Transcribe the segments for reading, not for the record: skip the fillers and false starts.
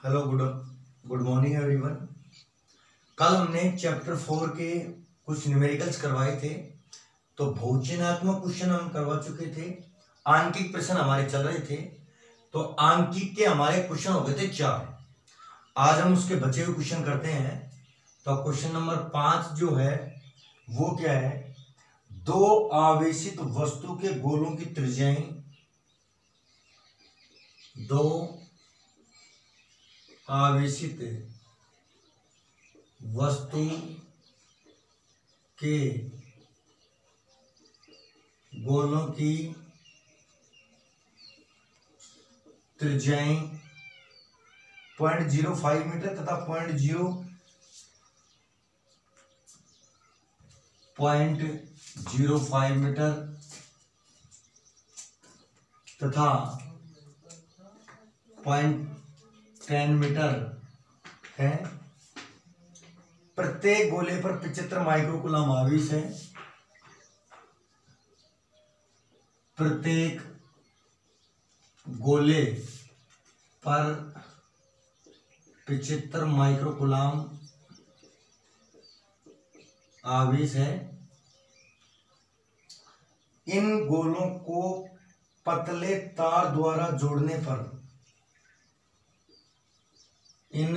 Hello, good morning everyone. कल हमने chapter 4 के कुछ न्यूमेरिकल्स करवाए थे। तो भोजनात्मक क्वेश्चन हम करवा चुके थे, आंकिक प्रश्न हमारे चल रहे थे। तो आंकिक के हमारे क्वेश्चन हो गए थे 4। आज हम उसके बचे हुए क्वेश्चन करते हैं। तो क्वेश्चन नंबर 5 जो है वो क्या है, दो आवेशित वस्तु के गोलों की त्रिज्याएं, दो आवेशित वस्तु के गोलों की त्रिज्याएं 0.05 मीटर तथा 0.05 मीटर तथा 0.10 मीटर है। प्रत्येक गोले पर 75 माइक्रोकूलम आवेश है। प्रत्येक गोले पर 75 माइक्रोकूलम आवेश है। इन गोलों को पतले तार द्वारा जोड़ने पर, इन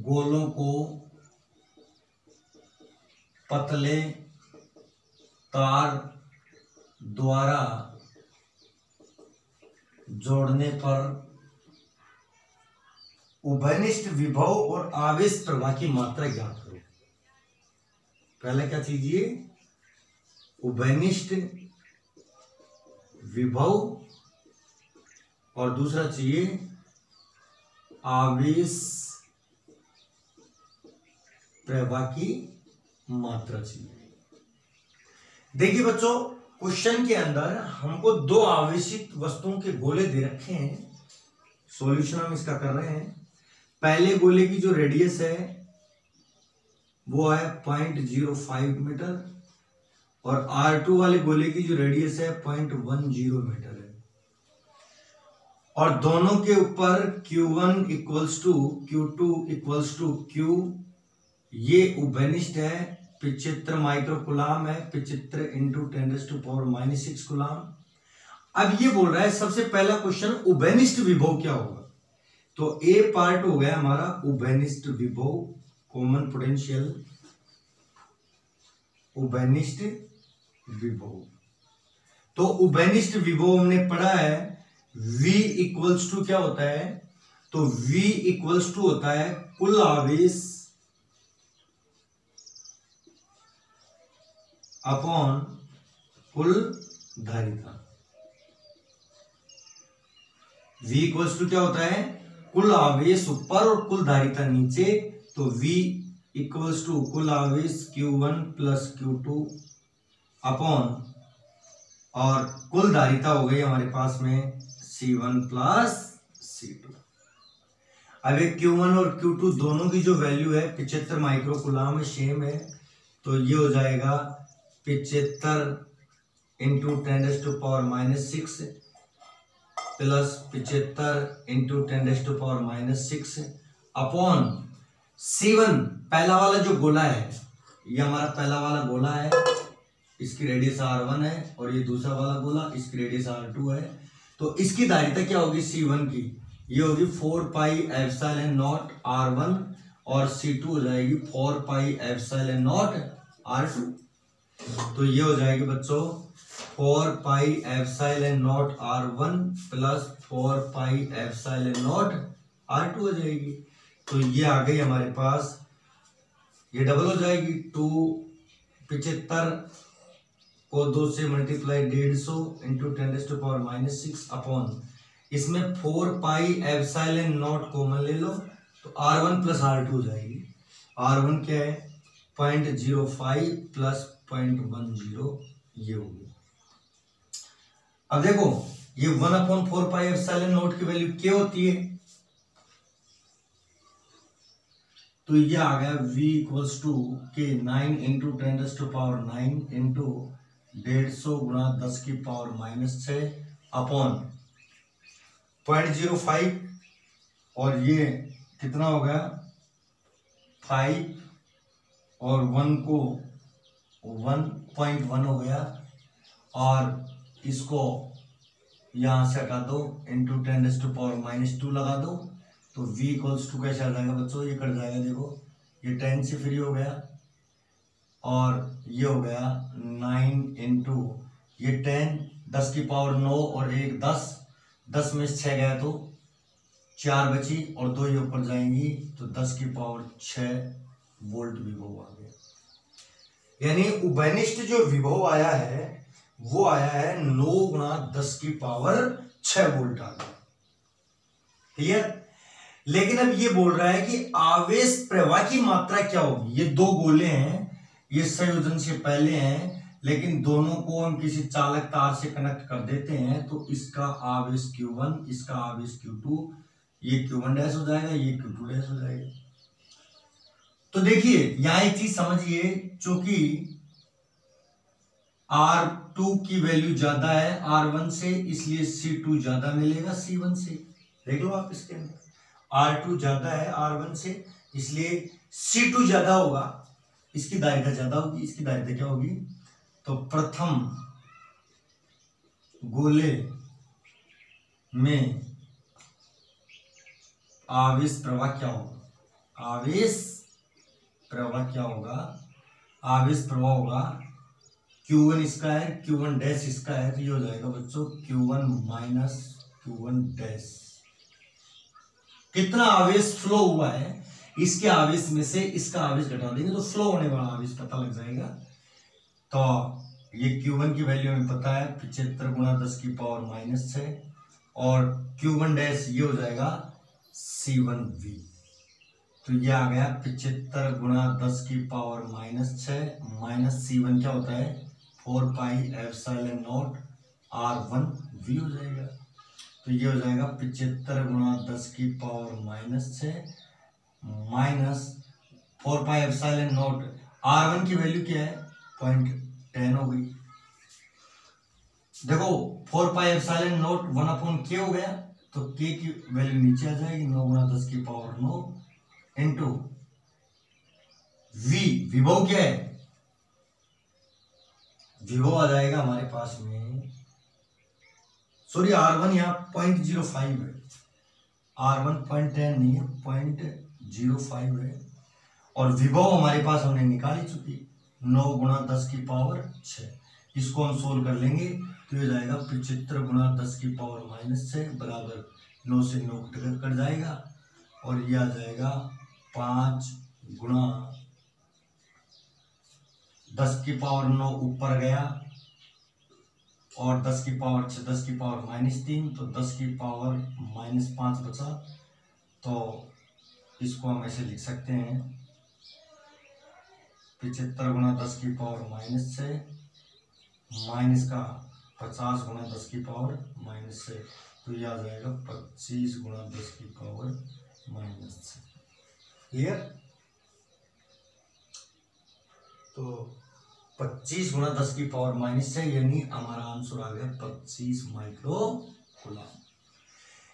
गोलों को पतले तार द्वारा जोड़ने पर उभयनिष्ठ विभव और आवेश प्रवाह की मात्रा ज्ञात करो। पहले क्या चाहिए, उभयनिष्ठ विभव, और दूसरा चाहिए आवेश प्रवाह की मात्रा चाहिए। देखिए बच्चों, क्वेश्चन के अंदर हमको दो आवेशित वस्तुओं के गोले दे रखे हैं। सॉल्यूशन हम इसका कर रहे हैं। पहले गोले की जो रेडियस है वो है 0.05 मीटर और R2 वाले गोले की जो रेडियस है 0.10 मीटर है। और दोनों के ऊपर Q1 equals to Q2 equals to Q, ये उभयनिष्ठ है। 75 माइक्रोकूलम है। 75 इंटू 10⁻⁻⁶ कूलम। अब ये बोल रहा है, सबसे पहला क्वेश्चन, उभयनिष्ठ विभव क्या होगा। तो ए पार्ट हो गया हमारा उभयनिष्ठ विभव, कॉमन पोटेंशियल, उभयनिष्ठ विभव। तो उभयनिष्ठ विभव हमने पढ़ा है, V इक्वल्स टू क्या होता है, तो V इक्वल्स टू होता है कुल आवेश अपॉन कुल धारिता। V इक्वल्स टू क्या होता है, कुल आवेश ऊपर और कुल धारिता नीचे। तो V इक्वल्स टू कुल आवेश Q1 प्लस Q2 अपॉन, और कुल धारिता हो गई हमारे पास में C1 प्लस C2। अब एक Q1 और Q2 दोनों की जो वैल्यू है 75 माइक्रोकूलम सेम है। तो ये हो जाएगा 75 into 10⁻⁻⁶ plus 75 into 10⁻⁻⁶ upon C1, पहला वाला जो गोला है, ये हमारा पहला वाला गोला है, इसकी रेडियस R1 है, और ये दूसरा वाला गोला, इसकी रेडियस R2 है। तो इसकी धारिता क्या होगी C1 की, ये होगी 4πε0 R1, और C2 हो जाएगी 4πε0 R2। तो ये हो जाएगी बच्चों 4πε0 R1 प्लस 4πε0 R2 हो जाएगी। तो ये आ गई हमारे पास, ये डबल हो जाएगी 75 को 2 से मल्टीप्लाई 150 इंटू 10⁻⁻⁶ अपॉन, इसमें 4πε0 कॉमन ले लो, तो R1 प्लस R2 हो जाएगी। R1 क्या है 0.05 प्लस 0.10, ये होगी। अब देखो, ये 1/4πε0 की वैल्यू क्या होती है, तो ये आ गया V इक्वल्स टू के 9 इंटू 10⁻⁹ इंटू 150 गुणा 10⁻⁻⁶ अपॉन 0.05 और ये कितना हो गया 5 और 1 को 1.1 हो गया, और इसको यहां से हटा दो, इंटू 10⁻⁻2 लगा दो, तो v इक्वल्स टू कैसे आ जाएगा बच्चों, ये कट जाएगा, देखो ये 10 से फ्री हो गया, और ये हो गया 9 इंटू ये 10, 10 की पावर 9 और 1 10, 10 में 6 गया तो 4 बची, और 2 ये ऊपर जाएंगी तो 10 की पावर 6 वोल्ट विभव आ गया। यानी उभयनिष्ठ जो विभव आया है वो आया है 9 गुणा 10 की पावर 6 वोल्ट आ गया। क्लियर? लेकिन अब ये बोल रहा है कि आवेश प्रवाह की मात्रा क्या होगी। ये दो गोले हैं, ये संयोजन से पहले हैं, लेकिन दोनों को हम किसी चालक तार से कनेक्ट कर देते हैं, तो इसका आवेश Q1, इसका आवेश Q2, ये Q1 डैश हो जाएगा, ये Q2 डैश हो जाएगा। तो देखिए यहां एक चीज समझिए, चूंकि R2 की वैल्यू ज्यादा है R1 से, इसलिए C2 ज्यादा मिलेगा C1 से। देख लो आप इसके अंदर, R2 ज्यादा है R1 से, इसलिए C2 ज्यादा होगा, इसकी धारिता ज्यादा होगी, इसकी धारिता क्या होगी, तो प्रथम गोले में आवेश प्रवाह क्या होगा, आवेश प्रवाह क्या होगा, आवेश प्रवाह होगा Q1 इसका है, Q1 डैश इसका है, तो ये हो जाएगा बच्चों Q1 माइनस Q1 डैश। कितना आवेश फ्लो हुआ है, इसके आवेश में से इसका आवेश घटा देंगे तो फ्लो होने वाला आवेश पता लग जाएगा। तो ये Q1 की वैल्यू हमें पता है 75 गुणा 10 की पावर -6, और Q1 डैश ये हो जाएगा C1V। तो ये आ गया 75 गुणा 10 की पावर -6 माइनस C1 क्या होता है 4πε0 R1V हो जाएगा। तो ये हो जाएगा 75 गुणा 10 की पावर -6 माइनस 4πε0, R1 की वैल्यू क्या है 0.10 हो गई। देखो 4πε0 1/k हो गया, तो k की वैल्यू नीचे आ जाएगी, 9 गुणा 10 की पावर 9 इंटू v, विभव क्या है, विभव आ जाएगा हमारे पास में, सॉरी R1 यहाँ 0.05 है, R1 0.10 नहीं है 0.05 है, और विभव हमारे पास हमने निकाल चुकी 9 गुणा 10 की पावर 6। इसको हम सोल्व कर लेंगे तो ये जाएगा 75 गुणा 10 की पावर -6 बराबर 9 से 9 कट जाएगा, और ये आ जाएगा 5 गुणा 10 की पावर 9 ऊपर गया, और 10 की पावर 6, 10 की पावर -3, तो 10 की पावर -5 बचा। तो इसको हम ऐसे लिख सकते हैं 75 गुणा 10 की पावर -6 माइनस का 50 गुणा 10 की पावर -6, तो यह आ जाएगा 25 गुणा 10 की पावर -6। क्लियर? तो 25 गुणा 10 की पावर -6, यानी हमारा आंसर आ गया 25 माइक्रो कूलम।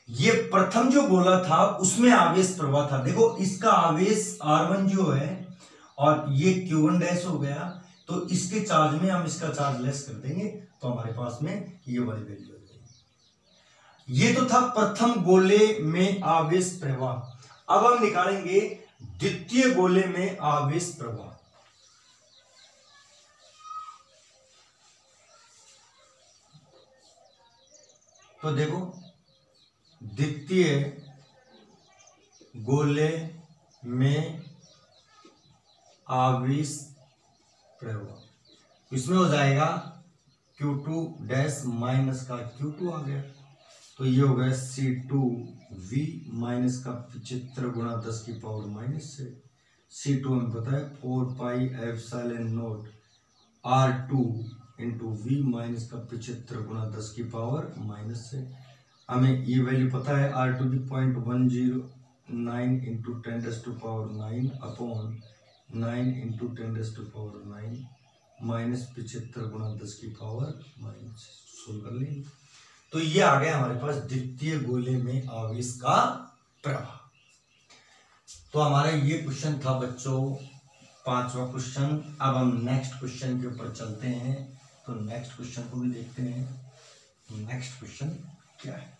ये प्रथम जो गोला था उसमें आवेश प्रवाह था। देखो इसका आवेश R1 जो है, और ये Q1 डैश हो गया, तो इसके चार्ज में हम इसका चार्ज लेस कर देंगे, तो हमारे पास में ये वाली वैल्यू आ जाएगी। ये तो था प्रथम गोले में आवेश प्रवाह। अब हम निकालेंगे द्वितीय गोले में आवेश प्रवाह। तो देखो द्वितीय गोले में आवेश प्रवाह, इसमें हो जाएगा Q2 डैश माइनस का Q2 आ गया, तो ये हो गया C2V माइनस का 75 गुणा 10 की पावर -6। C2 हमें पता है 4πε0 R2 इंटू V माइनस का 75 गुणा 10 की पावर -6। हमें ये वैल्यू पता है R2 की 0.109 इंटू 10⁻⁹ अपॉन 9 इंटू 10⁻⁹ माइनस 75 गुणा 10 की पावर -6। सोल्व कर लेंगे, तो ये आ गया हमारे पास द्वितीय गोले में आवेश का प्रवाह। तो हमारा ये क्वेश्चन था बच्चों, 5वां क्वेश्चन। अब हम नेक्स्ट क्वेश्चन के ऊपर चलते हैं। तो नेक्स्ट क्वेश्चन को भी देखते हैं। नेक्स्ट क्वेश्चन क्या है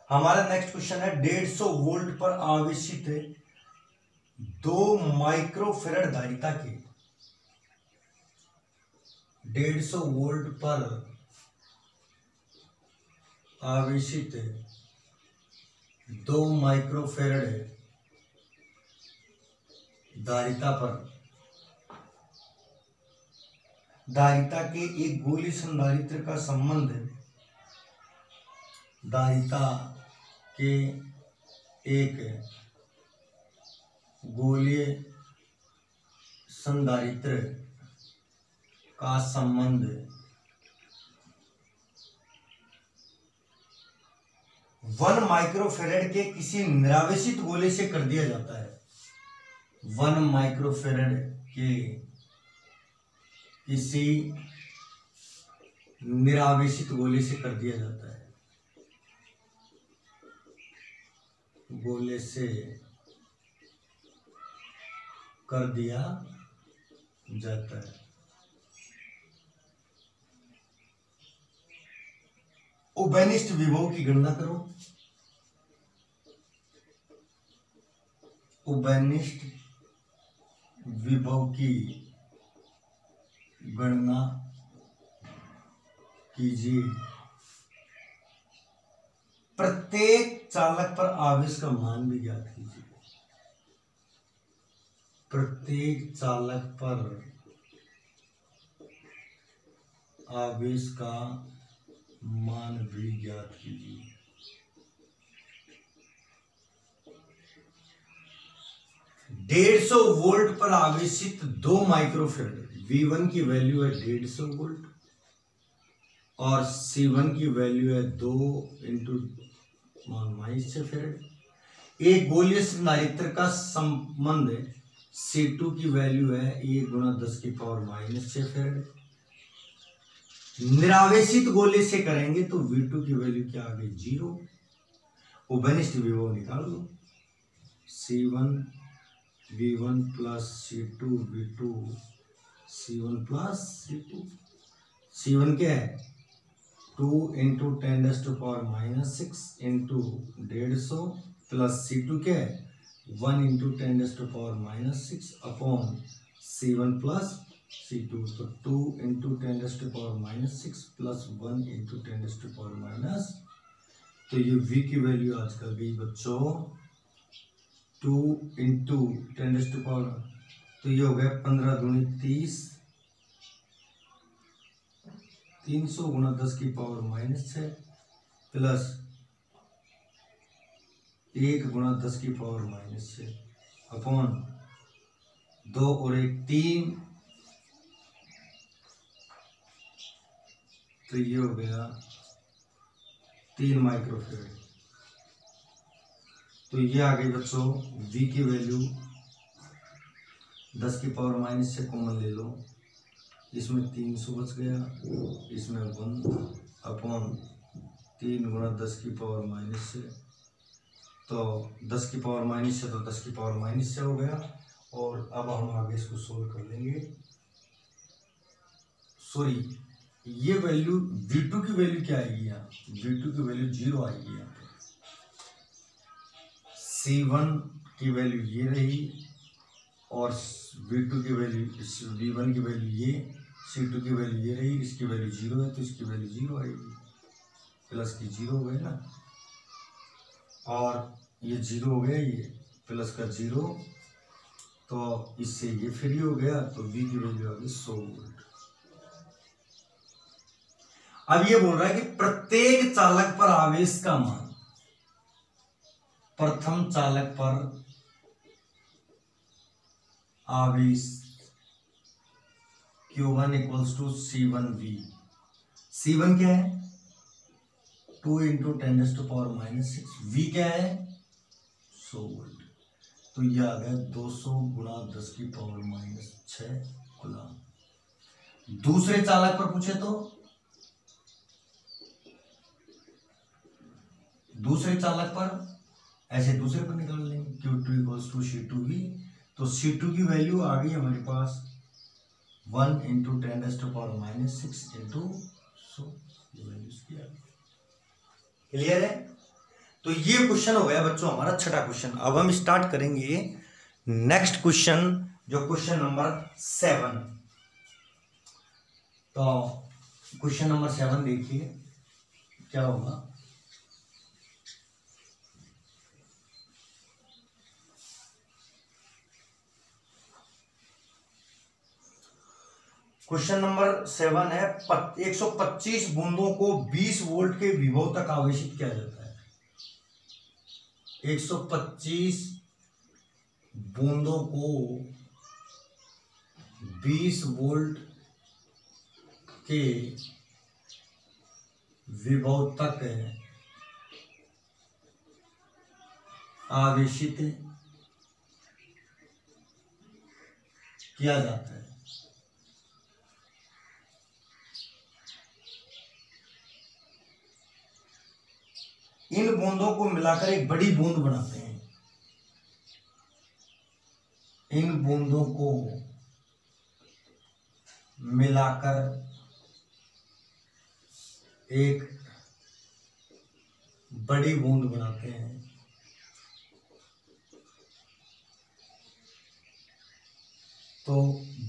हमारा? नेक्स्ट क्वेश्चन है 150 वोल्ट पर आवेशित 2 माइक्रोफेरेड धारिता के 150 वोल्ट पर आवेशित 2 माइक्रोफेरेड धारिता पर धारिता के एक गोलीय संधारित्र का संबंध धारिता के एक गोलीय संधारित्र का संबंध 1 माइक्रोफेरेड के किसी निरावेशित गोले से कर दिया जाता है। 1 माइक्रोफेरेड के किसी निरावेशित गोले से कर दिया जाता है। गोले से कर दिया जाता है। उभयनिष्ठ विभव की गणना करो। उभयनिष्ठ विभव की गणना कीजिए। प्रत्येक चालक पर आवेश का मान भी ज्ञात कीजिए। प्रत्येक चालक पर आवेश का मान भी ज्ञात कीजिए। डेढ़ वोल्ट पर आवेशित 2 माइक्रोफेरेड, V1 की वैल्यू है 150 वोल्ट और C1 की वैल्यू है 2 इंटू -6 फेरेड। एक गोलीय संधारित्र का संबंध C2 की वैल्यू है 1 गुणा 10⁻⁻6 फेरेड। निरावेशित गोले से करेंगे तो V2 की वैल्यू क्या आ गई? 0। उभयनिष्ठ विभव निकाल लो। C1 V1 plus C2 V2 C1 plus C2। C1 क्या है? 2 इंटू 10⁻⁻6 इंटू 150 प्लस C2 क्या है? 1 into 10⁻⁻6 upon C1 plus C2। तो 2 इंटू 10⁻⁻6 प्लस 1 इंटू 10⁻⁻। तो ये V की वैल्यू आज कर गई बच्चों 2 इंटू 10⁻। तो ये हो गया 15 दूनी 30, 300 गुणा 10⁻⁻6 प्लस 1 गुणा 10⁻⁻6 अपॉन 2 और 1 3। तो ये हो गया 3 माइक्रोफेरेड। तो ये आ गई बच्चों V की वैल्यू 10⁻⁻ से कॉमन ले लो। इसमें 300 बच गया, इसमें 1 अपॉन 3 गुणा 10⁻⁻। तो 10⁻⁻ से तो 10⁻⁻ हो गया। और अब हम आगे इसको सोल्व कर लेंगे। सॉरी, ये वैल्यू V2 की वैल्यू क्या आएगी? यहाँ V2 की वैल्यू 0 आएगी। यहाँ पे C1 की वैल्यू ये रही और V2 की वैल्यू, V1 की वैल्यू ये, C2 की वैल्यू ये रही। इसकी वैल्यू 0 है तो इसकी वैल्यू 0 आएगी। प्लस की 0 हो गए ना, और ये 0 हो गया, ये प्लस का 0, तो इससे ये फ्री हो गया। तो V की वैल्यू आ गई 100 वोल्ट। अब ये बोल रहा है कि प्रत्येक चालक पर आवेश का मान, प्रथम चालक पर आवेश Q1 equals to C1V। C1 क्या है? 2 इंटू 10⁻⁻6। V क्या है? 100 वोल्ट। तो यह आ गया 200 गुणा 10⁻⁻6 कूलम। दूसरे चालक पर पूछे तो दूसरे चालक पर ऐसे दूसरे पर निकाल लेंगे। Q2 equals to C2V। तो C2 की वैल्यू आ गई हमारे पास 1 × 10⁻⁻6 इंटू 100। ये वैल्यूज की आ गई। क्लियर है? तो ये क्वेश्चन हो गया बच्चों हमारा छठा क्वेश्चन। अब हम स्टार्ट करेंगे नेक्स्ट क्वेश्चन, जो क्वेश्चन नंबर 7। तो क्वेश्चन नंबर 7 देखिए क्या होगा। क्वेश्चन नंबर 7 है 125 बूंदों को 20 वोल्ट के विभव तक आवेशित किया जाता है। 125 बूंदों को 20 वोल्ट के विभव तक आवेशित किया जाता है। इन बूंदों को मिलाकर एक बड़ी बूंद बनाते हैं। इन बूंदों को मिलाकर एक बड़ी बूंद बनाते हैं। तो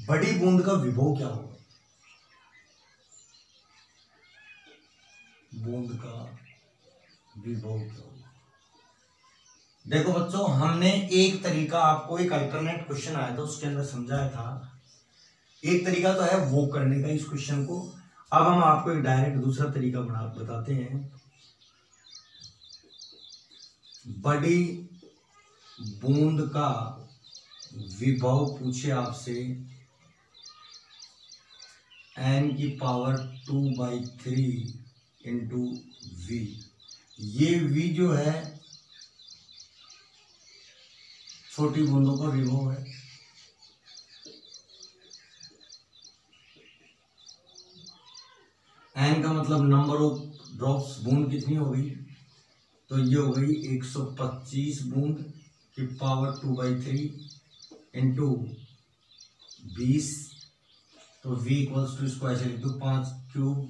बड़ी बूंद का विभव क्या होगा? बूंद का विभव क्या होगा? देखो बच्चों, हमने एक तरीका आपको, एक अल्टरनेट क्वेश्चन आया था उसके अंदर समझाया था। एक तरीका तो है वो करने का इस क्वेश्चन को। अब हम आपको एक डायरेक्ट दूसरा तरीका बताते हैं। बड़ी बूंद का विभव पूछे आपसे n⁻2/3 इंटू V। ये V जो है छोटी बूंदों का विभव है। n का मतलब नंबर ऑफ ड्रॉप्स, बूंद कितनी हो गई? तो ये हो गई 125 बूंद की पावर 2/3 इंटू 20। तो V इक्वल्स टू इसको ऐसे लिख दो 5³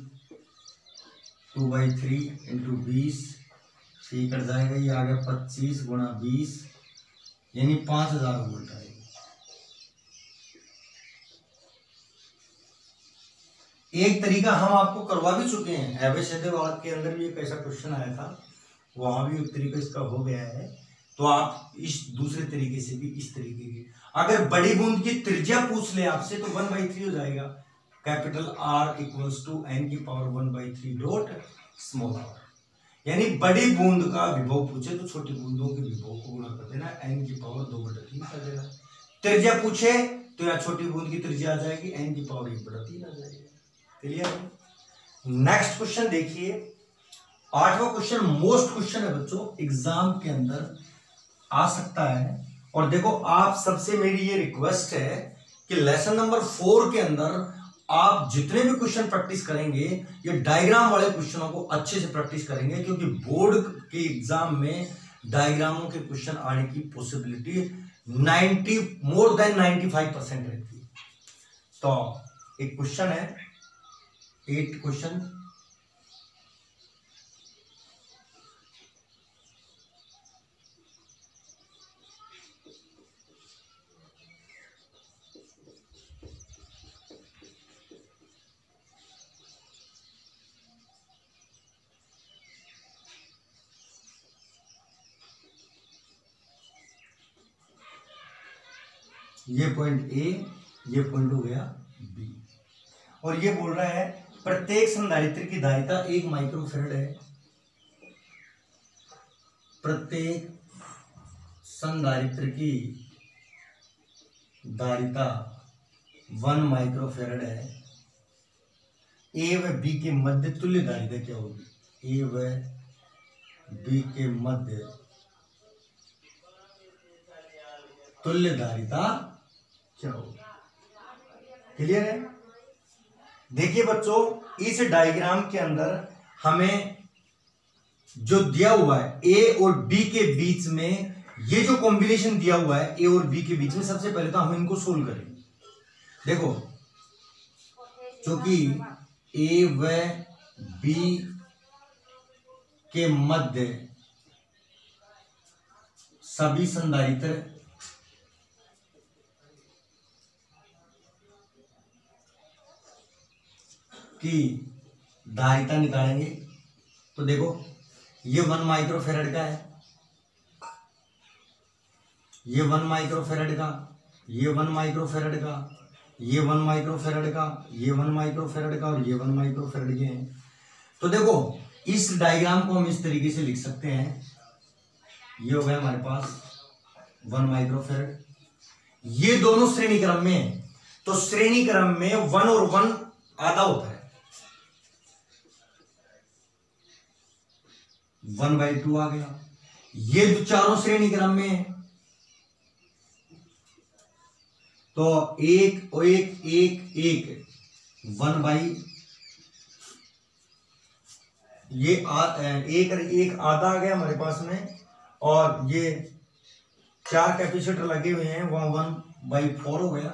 2/3 इंटू 20। ये कट जाएगा, ये आ गया 25 गुणा 20 यानी 5000 वोल्ट आएगा। एक तरीका हम आपको करवा भी चुके हैं, एवरेज के अंदर भी एक ऐसा क्वेश्चन आया था, वहां भी एक तरीका इसका हो गया है। तो आप इस दूसरे तरीके से भी इस तरीके की, अगर बड़ी बूंद की त्रिज्या पूछ ले आपसे तो 1/3 हो जाएगा। Capital R equals to n⁻1/3 dot small r। यानी बड़ी बूंद का विभव पूछे तो छोटी बूंदों के विभव को गुणा कर देना, n⁻2/3 कर देना। त्रिज्या पूछे तो यहाँ छोटी बूंद की त्रिज्या आ जाएगी, n⁻1/3 आ जाएगी। क्लियर? नेक्स्ट क्वेश्चन देखिए, 8वां क्वेश्चन मोस्ट क्वेश्चन है बच्चों, एग्जाम के अंदर आ सकता है। और देखो, आप सबसे मेरी ये रिक्वेस्ट है कि लेसन नंबर 4 के अंदर आप जितने भी क्वेश्चन प्रैक्टिस करेंगे, ये डायग्राम वाले क्वेश्चनों को अच्छे से प्रैक्टिस करेंगे, क्योंकि बोर्ड के एग्जाम में डायग्रामों के क्वेश्चन आने की पॉसिबिलिटी 95% रहती है। तो एक क्वेश्चन है 8 क्वेश्चन, ये पॉइंट ए, ये पॉइंट हो गया बी। और ये बोल रहा है प्रत्येक संधारित्र की धारिता 1 माइक्रोफैरड है। प्रत्येक संधारित्र की धारिता 1 माइक्रोफैरड है। ए व बी के मध्य तुल्य धारिता क्या होगी? ए व बी के मध्य तुल्य धारिता क्या होगी? क्लियर है? देखिए बच्चों, इस डायग्राम के अंदर हमें जो दिया हुआ है ए और बी के बीच में ये जो कॉम्बिनेशन दिया हुआ है ए और बी के बीच में, सबसे पहले तो हम इनको सोल्व करेंगे। देखो क्योंकि ए व बी के मध्य सभी संधारित्र की धारिता निकालेंगे। तो देखो ये 1 माइक्रोफेरेड का है, ये 1 माइक्रोफेरेड का, ये 1 माइक्रोफेरेड का, ये 1 माइक्रोफेरेड का, ये 1 माइक्रोफेरेड का और ये 1 माइक्रोफेरेड के हैं। तो देखो इस डायग्राम को हम इस तरीके से लिख सकते हैं, ये हो गया हमारे पास 1 माइक्रोफेरेड, ये दोनों श्रेणी क्रम में है। तो श्रेणी क्रम में 1 और 1 आधा होता है, 1/2 आ गया। ये चारों श्रेणी क्रम में है, तो एक और एक एक एक 1/, ये एक आधा आ गया हमारे पास में। और ये 4 कैपेसिटर लगे हुए हैं, वहां 1/4 हो गया।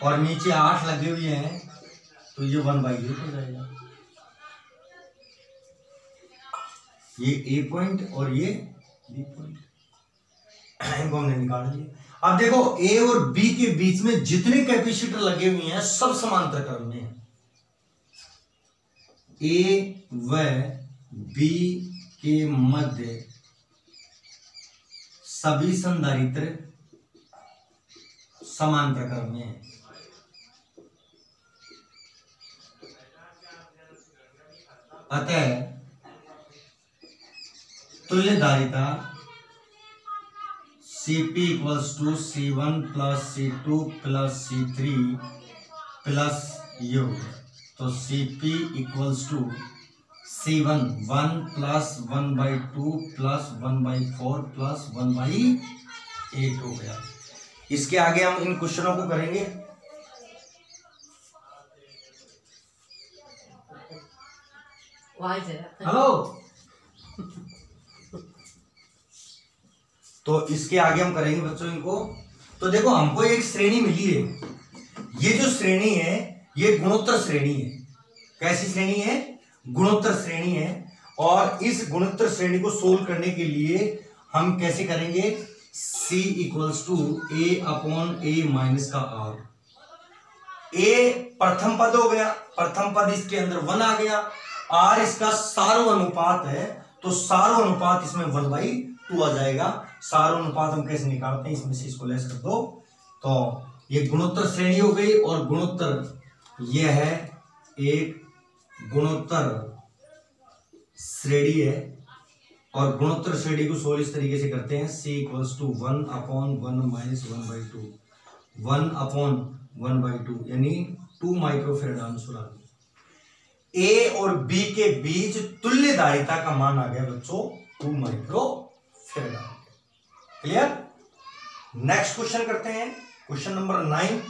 और नीचे 8 लगे हुए हैं, तो ये 1/8 हो जाएगा। ये ए पॉइंट और ये बी पॉइंट, इनको हमने निकाल लिया। अब देखो ए और बी के बीच में जितने कैपेसिटर लगे हुए हैं सब समांतर क्रम में है। ए व बी के मध्य सभी संधारित्र समांतर क्रम में है। अतः तुल्य धारिता Cp equals to C1 plus C2 plus C3 plus ये हो गया। तो Cp equals to C1 1 plus 1/2 plus 1/4 plus 1/8 हो गया। इसके आगे हम इन क्वेश्चनों को करेंगे। हेलो तो इसके आगे हम करेंगे बच्चों इनको। तो देखो हमको एक श्रेणी मिली है, ये जो श्रेणी है ये गुणोत्तर श्रेणी है। कैसी श्रेणी है? गुणोत्तर श्रेणी है। और इस गुणोत्तर श्रेणी को सोल्व करने के लिए हम कैसे करेंगे? C इक्वल्स टू A/A का R। A प्रथम पद हो गया, प्रथम पद इसके अंदर 1 आ गया। R इसका सारो अनुपात है, तो सारो अनुपात इसमें 1/2 आ जाएगा। सारो अनुपात हम कैसे निकालते हैं? इसमें से इसको लेस कर दो, तो ये गुणोत्तर श्रेणी हो गई। और गुणोत्तर ये है एक गुणोत्तर श्रेणी है। और गुणोत्तर श्रेणी को सोल्व इस तरीके से करते हैं। C इक्वल्स टू 1/1 माइनस 1/2, 1/1/2 यानी 2 माइक्रोफेरेड आंसर आ गया। ए और बी के बीच तुल्य धारिता का मान आ गया बच्चों 2 माइक्रोफेरेड आ गया। क्लियर? नेक्स्ट क्वेश्चन करते हैं, question number 9।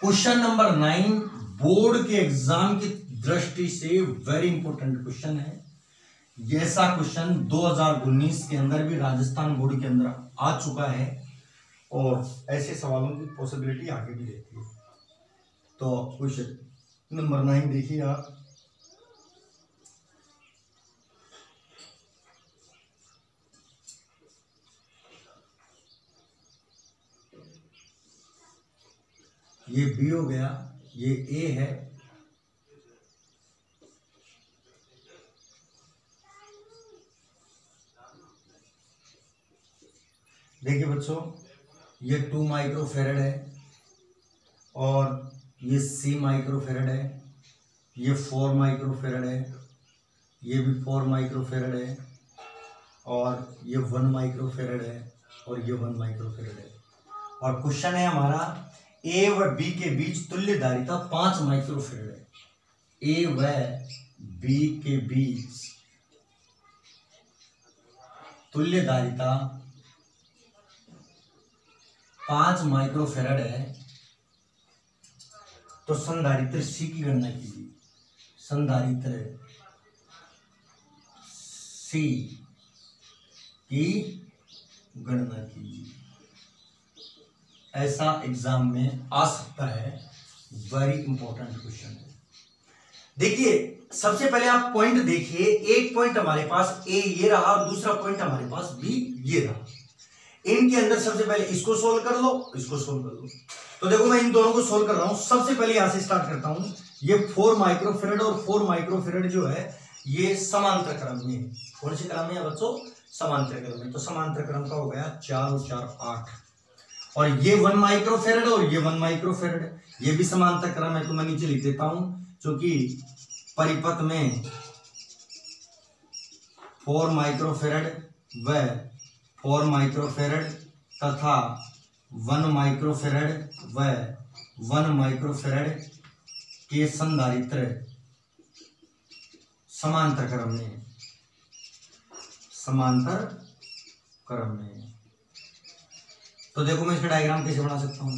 Question number 9 board के एग्जाम की दृष्टि से वेरी इंपॉर्टेंट क्वेश्चन है। जैसा क्वेश्चन 2019 के अंदर भी राजस्थान बोर्ड के अंदर आ चुका है और ऐसे सवालों की पॉसिबिलिटी आगे भी रहती है। तो क्वेश्चन नंबर 9 देखिए आप। ये बी हो गया, ये ए है, देखिए बच्चों ये 2 माइक्रोफेरेड है और ये C माइक्रोफेरेड है, ये 4 माइक्रोफेरेड है, ये भी 4 माइक्रोफेरेड है और ये 1 माइक्रोफेरेड है और ये 1 माइक्रोफेरेड है। और क्वेश्चन है हमारा ए व बी के बीच तुल्य धारिता 5 माइक्रोफेरेड है। ए व बी के बीच तुल्य धारिता 5 माइक्रोफेरेड है। तो संधारित्र C की गणना कीजिए। संधारित्र C की गणना कीजिए। ऐसा एग्जाम में आ सकता है, वेरी इंपॉर्टेंट क्वेश्चन है। देखिए सबसे पहले आप पॉइंट देखिए, एक पॉइंट हमारे पास ए ये रहा और दूसरा पॉइंट हमारे पास बी ये रहा। इनके अंदर सबसे पहले इसको सोल्व कर लो, इसको सोल्व कर लो। तो देखो मैं इन दोनों को सोल्व कर रहा हूं। सबसे पहले यहां से स्टार्ट करता हूं। ये 4 माइक्रोफेरेड और 4 माइक्रोफेरेड जो है ये समांतर क्रम में, कौन से क्रम में है बच्चों? समांतर क्रम में। तो समांतर क्रम का हो गया 4 और 4 8, और ये 1 माइक्रोफेरेड और ये 1 माइक्रोफेरेड, ये भी समांतर क्रम है। तो मैं नीचे लिख देता हूं, क्योंकि परिपथ में 4 माइक्रोफेरेड व 4 माइक्रोफेरेड तथा 1 माइक्रोफेरेड व 1 माइक्रोफेरेड के संधारित्र समांतर क्रम में, समांतर क्रम में। तो देखो मैं इसका डायग्राम कैसे बना सकता हूं।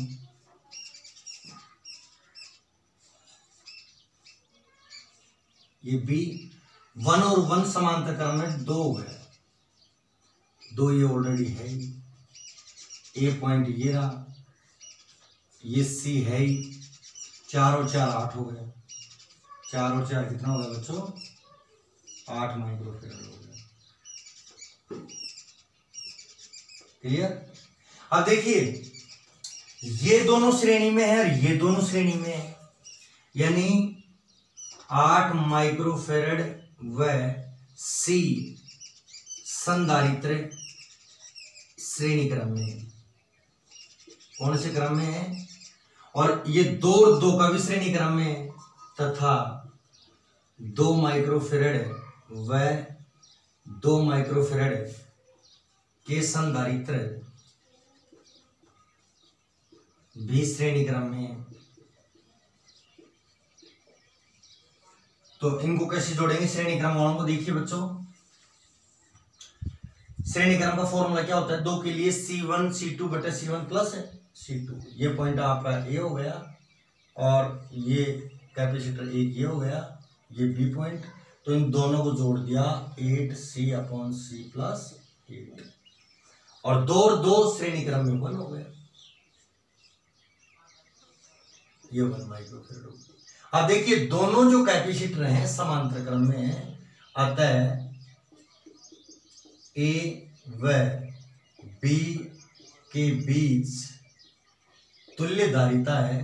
ये बी 1 और 1 समांतर क्रम में 2 हो गया, 2 ये ऑलरेडी है ही, ए पॉइंट ये रहा, ये सी है ही, 4 और 4 8 हो गया, 4 और 4 कितना हो गया बच्चों? 8 माइक्रोफेरेड हो गया। क्लियर? अब देखिए ये दोनों श्रेणी में है और ये दोनों श्रेणी में है, यानी 8 माइक्रोफेरेड व सी संधारित्र श्रेणी क्रम में है। कौन से क्रम में है? और ये 2 और 2 का भी श्रेणी क्रम में है, तथा 2 माइक्रोफेरेड व 2 माइक्रोफेरेड के संधारित्र भी श्रेणी क्रम में है। तो इनको कैसे जोड़ेंगे श्रेणी क्रम वालों को? देखिए बच्चों, श्रेणी क्रम का फॉर्मूला क्या होता है? 2 के लिए C1 C2 बटे C1 प्लस है C2। ये पॉइंट आपका ए हो गया और ये कैपेसिटर एक ये हो गया, ये बी पॉइंट। तो इन दोनों को जोड़ दिया 8C/C प्लस 8, और 2 और 2 श्रेणी क्रम में 1 हो गया, ये 1 माइक्रोफेरेड हो गया। अब देखिए दोनों जो कैपेसिटर हैं समांतर क्रम में है, अतः ए व बी के बीच तुल्य धारिता है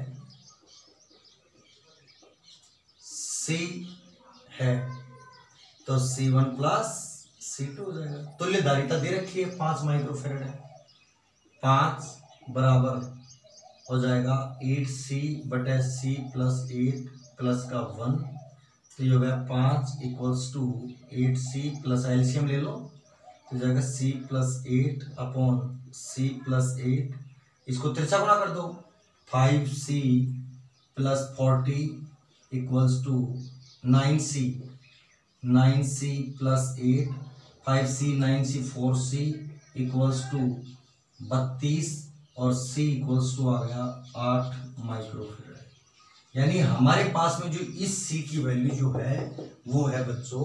C है, तो C1 प्लस C2 हो जाएगा। तुल्य धारिता दे रखी है 5 माइक्रोफेरेड है, 5 बराबर हो जाएगा 8C बटे C प्लस 8 प्लस का 1, तो ये हो गया 5 equals to 8C plus LCM ले लो, तो जाएगा C plus 8 upon C plus 8, इसको तिरछा गुणा कर दो, 5C plus 40 equals to 9C, 9C plus 8, 5C 9C 4C equals to 32, और C इक्वल्स टू आ गया 8 माइक्रोफेरेड। यानी हमारे पास में जो इस C की वैल्यू जो है वो है बच्चों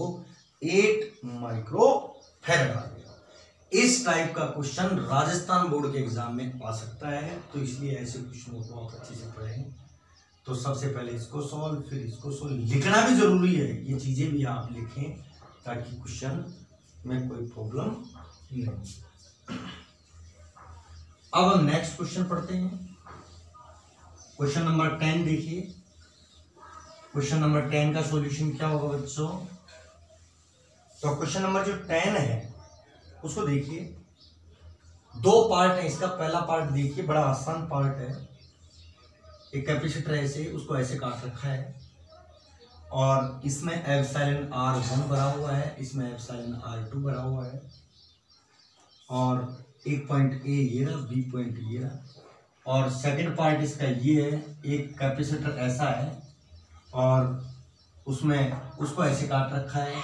8 माइक्रोफेरेड आ गया। इस टाइप का क्वेश्चन राजस्थान बोर्ड के एग्जाम में आ सकता है, तो इसलिए ऐसे क्वेश्चनों को आप अच्छे से पढ़ें। तो सबसे पहले इसको सॉल्व, फिर इसको सॉल्व, लिखना भी जरूरी है, ये चीजें भी आप लिखें ताकि क्वेश्चन में कोई प्रॉब्लम नहीं। अब हम नेक्स्ट क्वेश्चन पढ़ते हैं। क्वेश्चन नंबर 10 देखिए। क्वेश्चन नंबर 10 का सॉल्यूशन क्या होगा बच्चों? तो क्वेश्चन नंबर जो 10 है उसको देखिए, 2 पार्ट है इसका। पहला पार्ट देखिए, बड़ा आसान पार्ट है। एक कैपेसिटर ऐसे, उसको ऐसे काट रखा है और इसमें एप्सिलॉन R1 भरा हुआ है, इसमें एप्सिलॉन R2 भरा हुआ है, और एक पॉइंट ए ये रहा, बी पॉइंट ये रहा, और सेकंड पार्ट इसका ये है। एक कैपेसिटर ऐसा है और उसमें उसको ऐसे काट रखा है,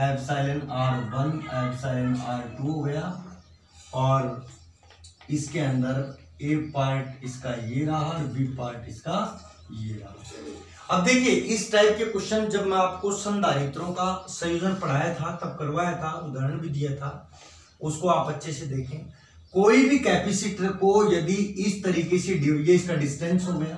एप्सिलॉन R1 एप्सिलॉन R2 हो गया, और इसके अंदर ए पार्ट इसका ये रहा और बी पार्ट इसका ये रहा। अब देखिए इस टाइप के क्वेश्चन जब मैं आपको संधारित्रों का संयोजन पढ़ाया था तब करवाया था, उदाहरण भी दिया था, उसको आप अच्छे से देखें। कोई भी कैपेसिटर को यदि इस तरीके से ये इसका डिस्टेंस हो गया,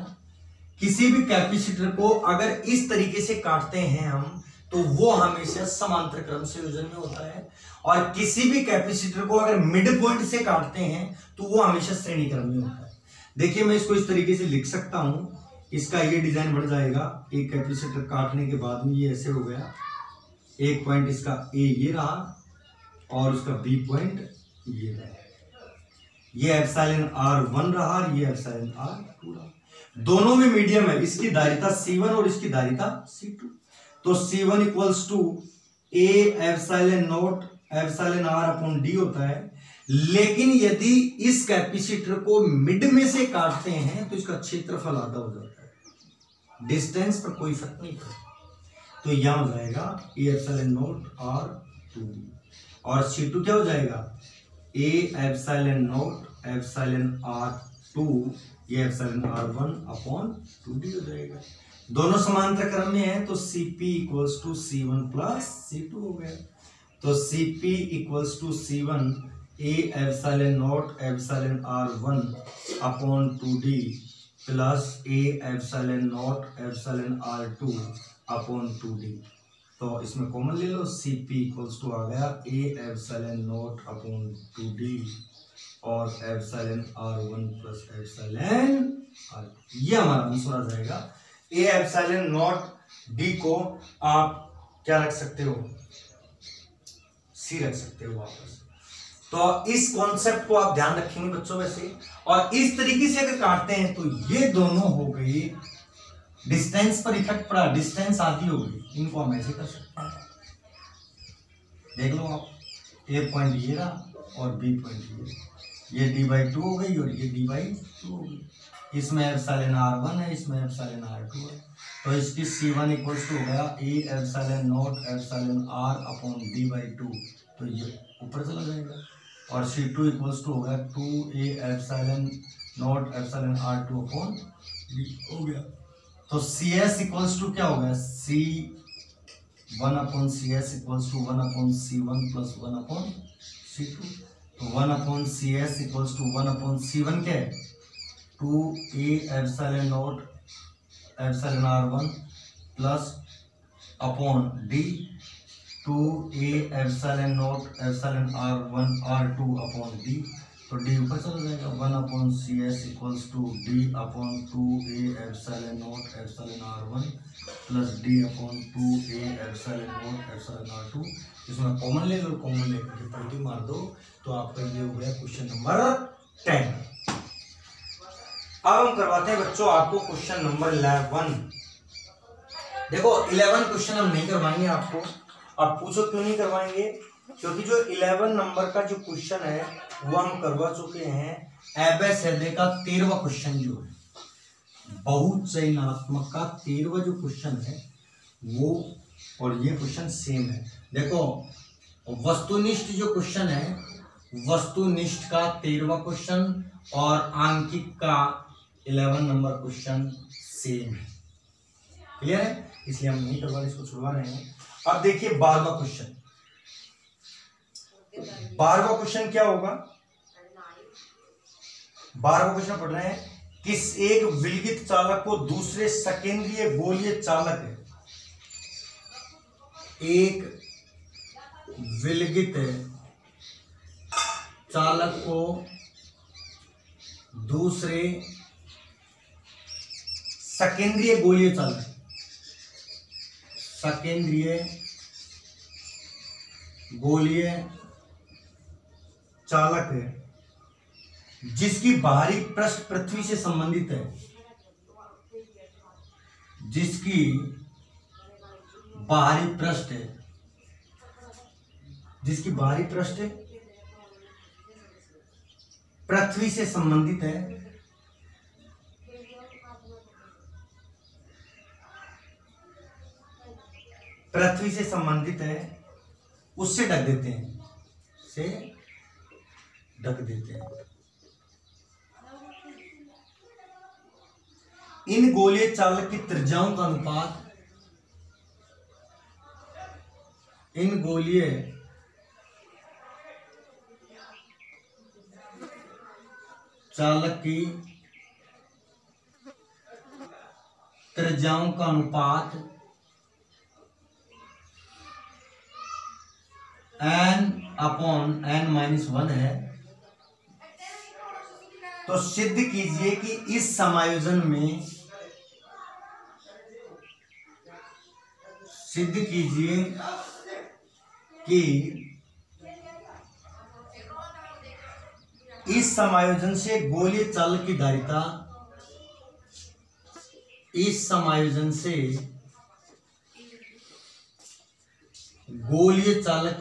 किसी भी कैपेसिटर को अगर इस तरीके से काटते हैं हम तो वो हमेशा समांतर क्रम संयोजन में होता है, और किसी भी कैपेसिटर को अगर मिड पॉइंट से काटते हैं तो वो हमेशा श्रेणी क्रम में होता है। देखिए मैं इसको इस तरीके से लिख सकता हूं, इसका ये डिजाइन बढ़ जाएगा। एक कैपेसिटर काटने के बाद में ये ऐसे हो गया, एक पॉइंट इसका ए ये रहा और उसका बी पॉइंट ये रहा, ये एप्सिलॉन r1 रहा और ये एप्सिलॉन r2 रहा। दोनों में मीडियम है, इसकी धारिता C1 और इसकी धारिता C2। तो C1 equals to A epsilon naught epsilon r upon d होता है। लेकिन यदि इस कैपेसिटर को मिड में से काटते हैं तो इसका क्षेत्रफल आधा हो जाता है, डिस्टेंस पर कोई फर्क नहीं पड़ता। तो यहां हो जाएगा A एप्सिलॉन नॉट r2 और C2 क्या हो जाएगा A epsilon naught epsilon r2, ये एप्सिलॉन r1 अपॉन 2d हो जाएगा। दोनों समांतर क्रम में है तो Cp equals to C1 plus C2 हो गया। तो Cp equals to C1 A epsilon naught epsilon r1 upon 2d plus A epsilon naught epsilon r2 upon 2d। तो इसमें कॉमन ले लो, Cp इक्वल्स टू आ गया A epsilon naught upon 2d और epsilon r1 plus epsilon r2। ये हमारा answer आ जाएगा। A एप्सिलॉन नॉट d को आप क्या रख सकते हो, C रख सकते हो वापस। तो इस कॉन्सेप्ट को आप ध्यान रखेंगे बच्चों वैसे, और इस तरीके से अगर काटते हैं तो ये दोनों हो गई, डिस्टेंस पर इफेक्ट पड़ा, डिस्टेंस आधी हो गई, इनको हम ऐसे कर सकते हैं। देख लो आप, A पॉइंट ये रहा और B पॉइंट ये d/2 हो गई और ये d/2 हो गई। इसमें एप्सिलॉन r1 है, इसमें एप्सिलॉन r2 है, तो इसकी C1 इक्वल्स टू हो गया A epsilon naught epsilon r upon d/2, तो ये ऊपर चला जाएगा, और C2 इक्वल्स टू हो गया 2A epsilon naught epsilon r2 upon d हो गया। तो CS इक्वल्स टू क्या हो गया, C1 upon CS equals to 1 upon C1 plus 1 upon C2। तो 1 upon CS equals to 1 upon C1 क्या है, 2A epsilon naught epsilon r1 plus upon d 2A epsilon naught epsilon r1 r2 upon d। तो d ऊपर चला जाएगा, 1 upon CS equals to d upon 2A epsilon naught epsilon r1 plus d upon 2A epsilon naught epsilon r2। इसमें common ले लो, common लेकर के पलटी मार दो तो आपका ये हो गया क्वेश्चन नंबर 10। अब हम करवाते हैं बच्चों आपको क्वेश्चन नंबर 11। देखो 11 क्वेश्चन हम नहीं करवाएंगे आपको, आप पूछो क्यों नहीं करवाएंगे, क्योंकि जो 11 नंबर का जो क्वेश्चन है वो हम करवा चुके हैं। एबेसिडे का 13वां क्वेश्चन जो है, बहुचयनात्मक का 13वां जो क्वेश्चन है वो और ये क्वेश्चन सेम है। देखो वस्तुनिष्ठ जो क्वेश्चन है, वस्तुनिष्ठ का 13वां क्वेश्चन और आंकिक का 11 नंबर क्वेश्चन सेम है। क्लियर है, इसलिए हम नहीं करवा रहे, इसको छुड़वा रहे हैं। अब देखिए 12वां क्वेश्चन। 12वां क्वेश्चन क्या होगा, 12वां क्वेश्चन पढ़ रहे हैं, किस एक विलगित चालक को दूसरे सकेंद्रीय गोलीय चालक, एक विलगित चालक को दूसरे सकेंद्रीय गोलीय चालक, सकेंद्रीय गोलीय चालक है जिसकी बाहरी पृष्ठ पृथ्वी से संबंधित है, जिसकी बाहरी पृष्ठ है, जिसकी बाहरी पृष्ठ पृथ्वी से संबंधित है, पृथ्वी से संबंधित है, उससे ढक देते हैं, से ढक देते हैं। इन गोलीय चालक की त्रिज्याओं का अनुपात, इन गोलीय चालक की त्रिज्याओं का अनुपात n/n-1 है, तो सिद्ध कीजिए कि इस समायोजन में इस समायोजन से गोलीय चालक की धारिता, इस समायोजन से गोलीय चालक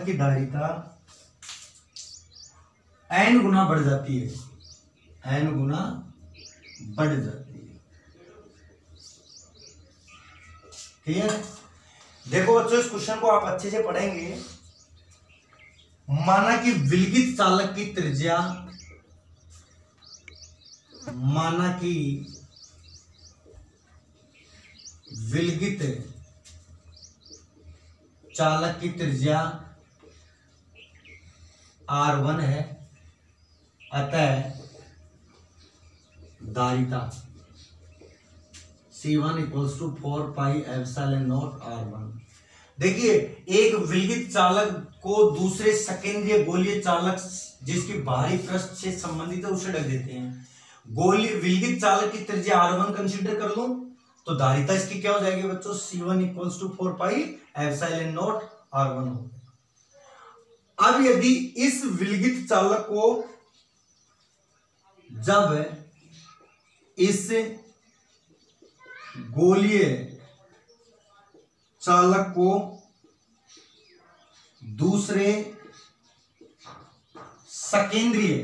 की धारिता n गुना बढ़ जाती है, n गुना बढ़ जाती है। क्लियर? देखो बच्चों, इस क्वेश्चन को आप अच्छे से पढ़ेंगे। माना कि विलगित चालक की त्रिज्या, विलगित चालक की त्रिज्या r1 है, अतः धारिता C1 इक्वल्स टू 4πε0r1। देखिए, एक विलगित चालक को दूसरे सेकेंडरी गोलीय चालक जिसकी बाहरी पृष्ठ से संबंधित है उसे ढक देते हैं। विलगित चालक की त्रिज्या r1 कंसीडर कर लो तो धारिता इसकी क्या हो जाएगी बच्चों? C1 इक्वल्स टू 4πε0r1 हो। अब यदि इस विलगित चालक को, जब इस गोलीय चालक को दूसरे सकेंद्रीय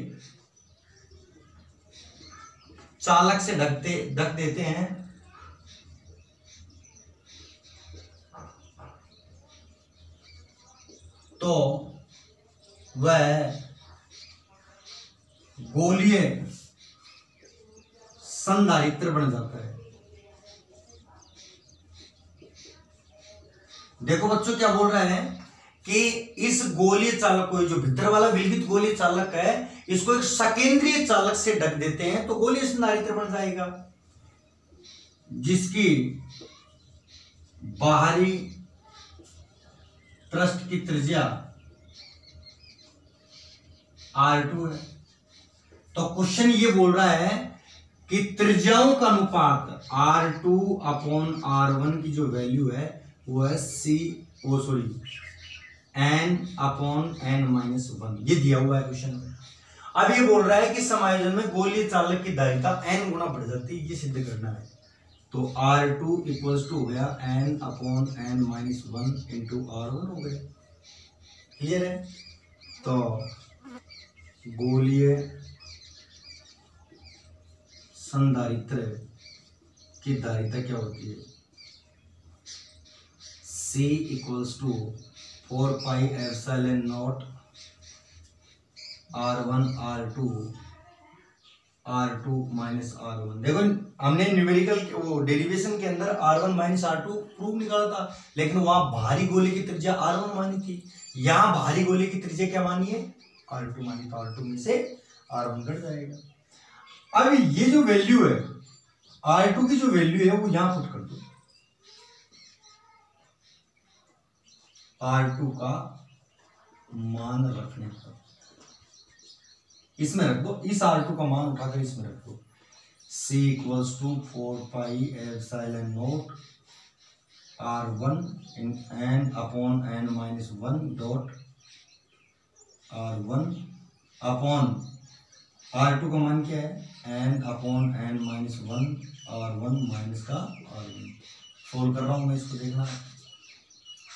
चालक से ढक देते हैं तो वह गोलीय संधारित्र बन जाता है। देखो बच्चों, क्या बोल रहा है कि इस गोलीय चालक को, जो भीतर वाला विलगित गोलीय चालक है, इसको एक सकेंद्रीय चालक से ढक देते हैं तो गोलीय संधारित्र बन जाएगा, जिसकी बाहरी पृष्ठ की त्रिज्या r2 है। तो क्वेश्चन ये बोल रहा है कि त्रिज्याओं का अनुपात r2/r1 की जो वैल्यू है वो है n/n-1, ये दिया हुआ है क्वेश्चन में। अब ये बोल रहा है कि समायोजन में गोलीय चालक की धारिता n गुना बढ़ जाती है, ये सिद्ध करना है। तो r2 इक्वल्स टू हो गया n/n-1 इंटू r1 हो गया। क्लियर है? तो गोलीय संधारित्र की धारिता क्या होती है? C equals to 4πε0 r1 r2 minus r1। देखो, हमने न्यूमेरिकल वो डेरिवेशन के अंदर r1 माइनस r2 प्रूफ निकाला था, लेकिन वहां बाहरी गोले की त्रिज्या r1 मानी थी, यहां बाहरी गोले की त्रिज्या क्या मानी है? r2 मानी। तो r2 में से r1 कट जाएगा। अब ये जो वैल्यू है r2 की जो वैल्यू है वो यहां पुट कर दो। r2 का मान रखने पर इसमें रख दो, इस r2 का मान उठाकर इसमें रख दो। C equals to 4πε0 r1 n/n-1 dot r1 upon r2 का मान क्या है? n/n-1 r1 माइनस का r1। सोल्व कर रहा हूं मैं, इसको देखना।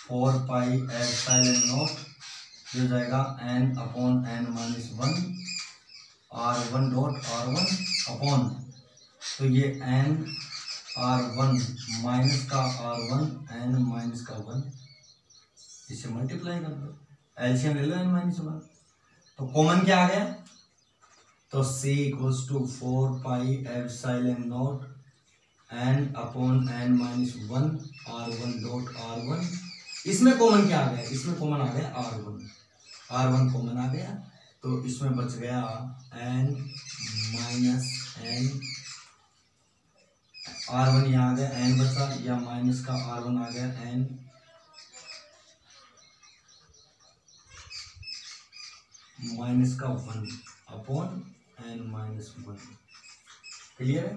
4πε0 हो जाएगा n/n-1 r1 dot r1 upon, तो ये n r1 माइनस का r1 n माइनस का 1, इसे मल्टीप्लाई कर दो, एलसीएम ले लो n-1, तो कॉमन क्या आ गया? तो C equals to 4πε0 n/n-1 r1 dot r1 इसमें कॉमन क्या आ गया, इसमें कॉमन आ गया R1 कॉमन आ गया, तो इसमें बच गया n माइनस n, R1 यहाँ आ गया, n बचा, या माइनस का R1 आ गया n माइनस का 1 अपॉन n माइनस 1। क्लियर है?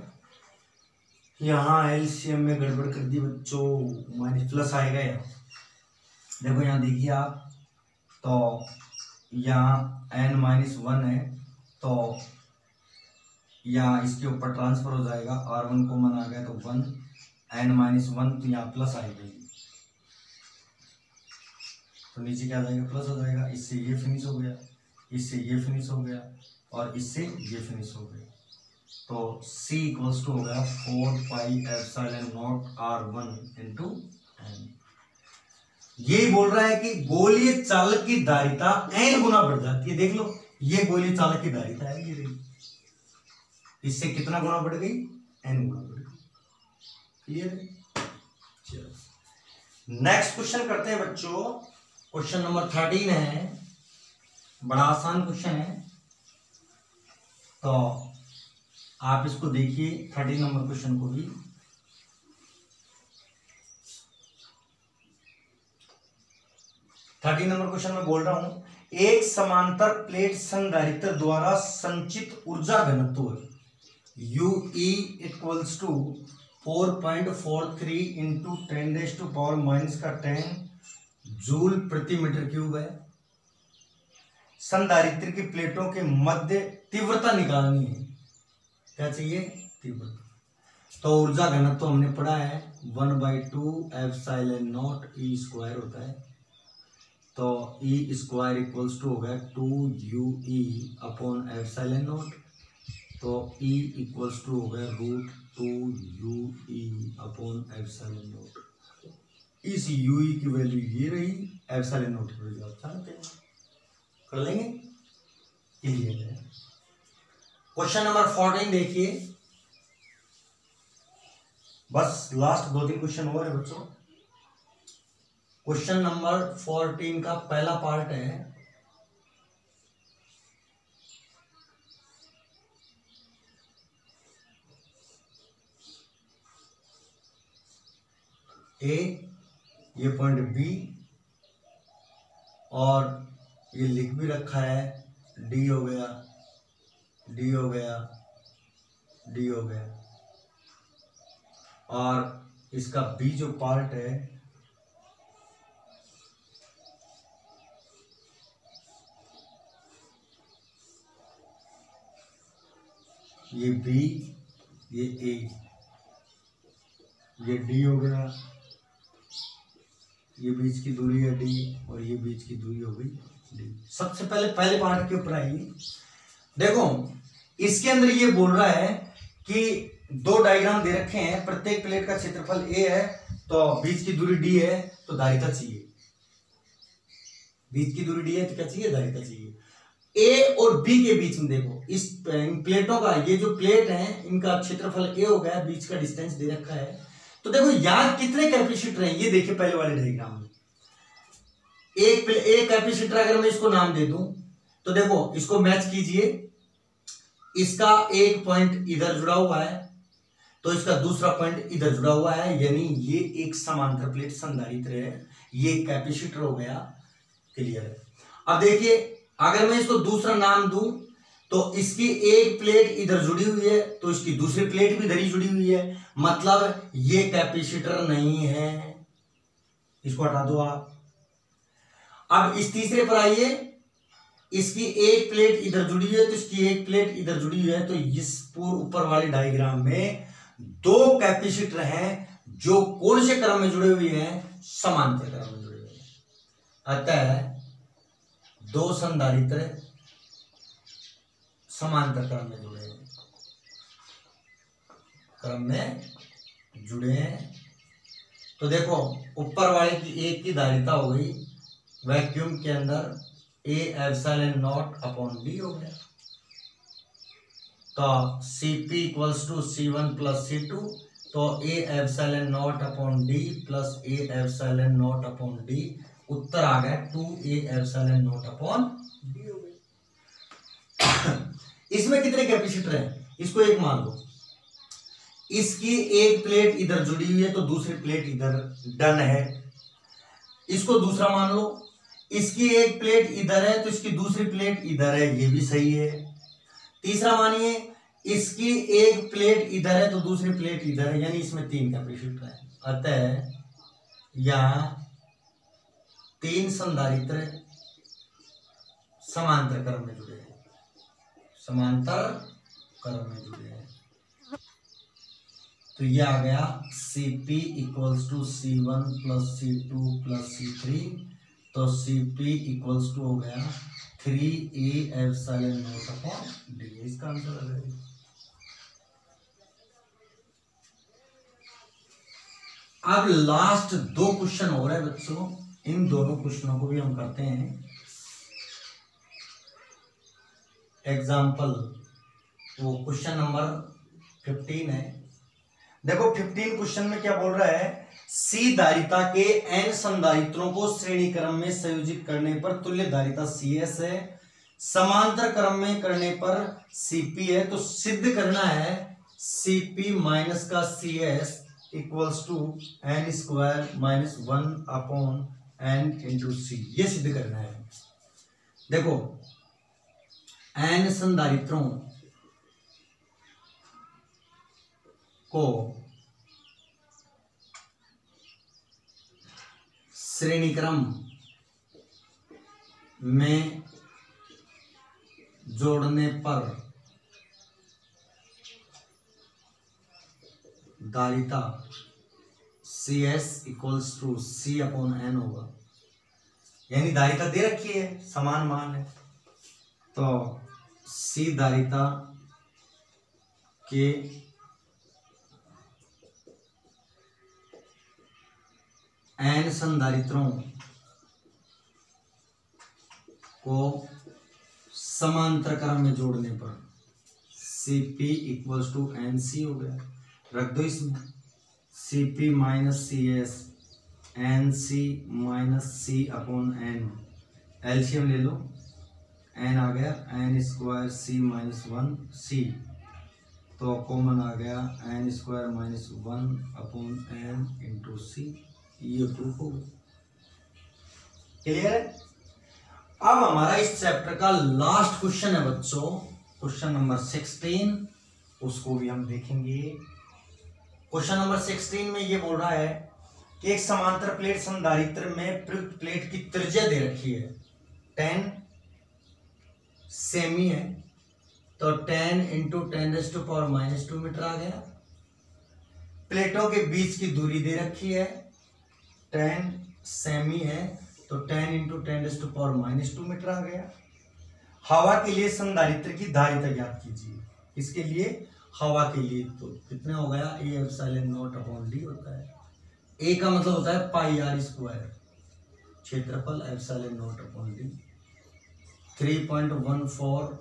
यहाँ एलसीएम में गड़बड़ कर दी बच्चों, माइनस प्लस आएगा यार। देखो यहाँ देखिए आप, तो यहाँ n माइनस 1 है, तो यहाँ इसके ऊपर ट्रांसफर हो जाएगा, R1 कॉमन आ गया तो 1, n माइनस 1, तो यहाँ प्लस आएगा, तो नीचे क्या आ जाएगा, प्लस हो जाएगा। इससे ये फिनिश हो गया, इससे ये फिनिश हो गया, और इससे ये फिनिश हो गया, तो C इक्वल्स टू हो गया 4 pi epsilon not R1 into n। यही बोल रहा है कि गोलीय चालक की धारिता n गुना बढ़ जाती है। देख लो, ये गोलीय चालक की धारिता है, ये रही, इससे कितना गुना बढ़ गई, n गुना बढ़ गई। क्लियर है? चलो नेक्स्ट क्वेश्चन करते हैं बच्चों। क्वेश्चन नंबर 13 है, बड़ा आसान क्वेश्चन है, तो आप इसको देखिए 13 नंबर क्वेश्चन को भी। थर्टी नंबर क्वेश्चन में बोल रहा हूं, एक समांतर प्लेट संधारित्र द्वारा संचित ऊर्जा घनत्व UE equals to 4.43 into 10⁻⁻10 joule प्रति मीटर क्यूब है। संधारित्र की प्लेटों के मध्य तीव्रता निकालनी है। क्या चाहिए? तीव्रता। तो ऊर्जा घनत्व हमने पढ़ा है 1/2 एप्सिलॉन नॉट E स्क्वायर होता है, तो E स्क्वायर इक्वल्स टू हो गया 2UE अपॉन एप्सिलॉन नॉट, तो E इक्वल्स टू हो गया √2UE अपॉन एप्सिलॉन नॉट। इस UE की वैल्यू ये रही, एप्सिलॉन नॉट की वैल्यू आप जानते हैं, कर लेंगे। क्लियर है? क्वेश्चन नंबर 14 देखिए, बस लास्ट 2-3 क्वेश्चन और है बच्चों। क्वेश्चन नंबर 14 का पहला पार्ट है, ए, ये पॉइंट बी, और ये लिख भी रखा है, डी हो गया, डी हो गया, डी हो गया, और इसका बी जो पार्ट है ये बी, ये ए, ये डी हो गया, ये बीच की दूरी है डी, और ये बीच की दूरी हो गई डी। सबसे पहले पार्ट के ऊपर आइए। देखो इसके अंदर ये बोल रहा है कि दो डायग्राम दे रखे हैं, प्रत्येक प्लेट का क्षेत्रफल ए है, तो बीच की दूरी डी है, तो धारिता चाहिए। बीच की दूरी डी है तो क्या चाहिए? धारिता चाहिए। ए और बी के बीच में देखो, इस प्लेटों का, ये जो प्लेट है इनका क्षेत्रफल ए हो गया, बीच का डिस्टेंस दे रखा है। तो देखो यहां कितने कैपेसिटर हैं, ये देखिए पहले वाले डायग्राम में। एक कैपेसिटर अगर मैं इसको नाम दे दूं, तो देखो इसको मैच कीजिए, इसका एक पॉइंट इधर जुड़ा हुआ है, तो इसका दूसरा पॉइंट इधर जुड़ा हुआ है, यानी ये एक समांतर प्लेट संधारित्र है, ये कैपेसिटर हो गया। क्लियर है? अब देखिए अगर मैं इसको दूसरा नाम दूं, तो इसकी एक प्लेट इधर जुड़ी हुई है, तो इसकी दूसरी प्लेट भी इधर ही जुड़ी हुई है, मतलब ये कैपेसिटर नहीं है, इसको हटा दो आप। अब इस तीसरे पर आइए, इसकी एक प्लेट इधर जुड़ी हुई है, तो इसकी एक प्लेट इधर जुड़ी हुई है, तो इस पूर्व ऊपर वाले डायग्राम में दो कैपेसिटर हैं जो कौन से क्रम में जुड़े हुए हैं? समांतर क्रम में जुड़े हुए हैं। अतः दो संधारित्र समांतर क्रम में जुड़े हैं, क्रम में जुड़े हैं। तो देखो ऊपर वाले की एक की धारिता हो गई वैक्यूम के अंदर ए एप्सिलॉन नॉट अपॉन डी हो गया, तो Cp equals to C1 plus C2, तो A epsilon naught upon D plus A epsilon naught upon D, उत्तर आ गया 2a epsilon naught upon D हो गया। इसमें कितने कैपेसिटर हैं, इसको एक मान लो, इसकी एक प्लेट इधर जुड़ी हुई है तो दूसरी प्लेट इधर, डन है। इसको दूसरा मान लो, इसकी एक प्लेट इधर है तो इसकी दूसरी प्लेट इधर है, ये भी सही है। तीसरा मानिए इसकी एक प्लेट इधर है तो दूसरी प्लेट इधर है, यानी इसमें 3 कैपेसिटर है। अतः यहां 3 संधारित्र समांतर क्रम में जुड़े हैं, समांतर क्रम में जुड़े हैं। तो ये आ गया Cp equals to C1 plus C2 plus C3, तो Cp इक्वल्स टू हो गया 3a epsilon naught upon D, इसका आंसर आ गया। अब लास्ट 2 क्वेश्चन हो रहे हैं बच्चों, इन दोनों क्वेश्चनों को भी हम करते हैं। एग्जाम्पल वो क्वेश्चन नंबर 15 है। देखो 15 क्वेश्चन में क्या बोल रहा है, सी धारिता के n संधारित्रों को श्रेणी क्रम में संयोजित करने पर तुल्य धारिता CS है, समांतर क्रम में करने पर Cp है। तो सिद्ध करना है Cp माइनस का CS equals to n square minus 1 upon n into C, ये सिद्ध करना है। देखो n संधारित्रों को श्रेणी क्रम में जोड़ने पर धारिता CS equals to C upon n होगा, यानी धारिता दे रखी है, समान मान है। तो C धारिता के n संधारित्रों को समांतर क्रम में जोड़ने पर Cp इक्वल्स टू NC हो गया। रख दो इसमें Cp minus CS NC minus C upon n, LCM ले लो, n आ गया n square C minus 1 C, तो कॉमन आ गया n square minus 1 upon n into C, ये प्रूफ हो गया। क्लियर है। अब हमारा इस चैप्टर का लास्ट क्वेश्चन है बच्चों, क्वेश्चन नंबर 16, उसको भी हम देखेंगे। क्वेश्चन नंबर 16 में ये बोल रहा है कि एक समांतर प्लेट संधारित्र में प्रयुक्त प्लेट की त्रिज्या दे रखी है 10 सेमी है, तो 10 इंटू 10⁻⁻² मीटर आ गया। प्लेटों के बीच की दूरी दे रखी है 10 सेमी है, तो 10 इंटू 10⁻⁻² मीटर आ गया। हवा के लिए संधारित्र की धारिता ज्ञात कीजिए। इसके लिए हवा के लिए तो कितना हो गया, ए एप्सिलॉन नॉट अपॉन डी होता है। ए का मतलब होता है पाई आर स्क्वायर, क्षेत्रफल epsilon naught upon D. 3.14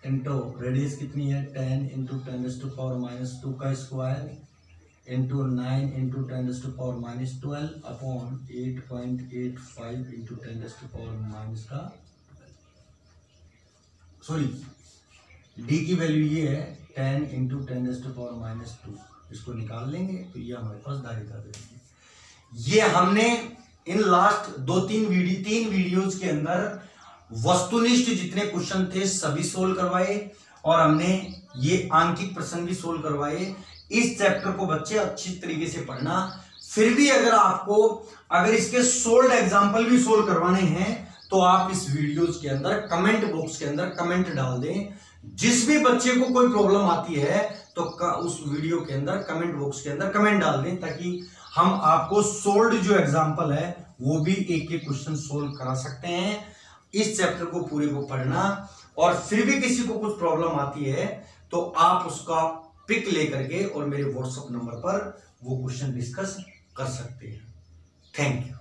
into radius कितनी है 10 इंटू 10⁻² का square into 9 into 10⁻12 upon 8.85 into 10⁻⁻, sorry D की वैल्यू ये है 10 इंटू 10⁻², इसको निकाल लेंगे तो ये हमारे पास धारिता दे देंगे। ये हमने इन लास्ट 3 वीडियोज के अंदर वस्तुनिष्ठ जितने क्वेश्चन थे सभी सोल्व करवाए, और हमने ये आंकिक प्रश्न भी सोल्व करवाए। इस चैप्टर को बच्चे अच्छी तरीके से पढ़ना। फिर भी अगर इसके सोल्ड एग्जाम्पल भी सोल्व करवाने हैं तो आप इस वीडियोज के अंदर कमेंट बॉक्स के अंदर कमेंट डाल दें। जिस भी बच्चे को कोई प्रॉब्लम आती है तो उस वीडियो के अंदर कमेंट बॉक्स के अंदर कमेंट डाल दें, ताकि हम आपको सोल्ड जो एग्जाम्पल है वो भी एक एक क्वेश्चन सोल्व करा सकते हैं। इस चैप्टर को पूरे को पढ़ना, और फिर भी किसी को कुछ प्रॉब्लम आती है तो आप उसका पिक लेकर के और मेरे व्हाट्सएप नंबर पर वो क्वेश्चन डिस्कस कर सकते हैं। Thank you.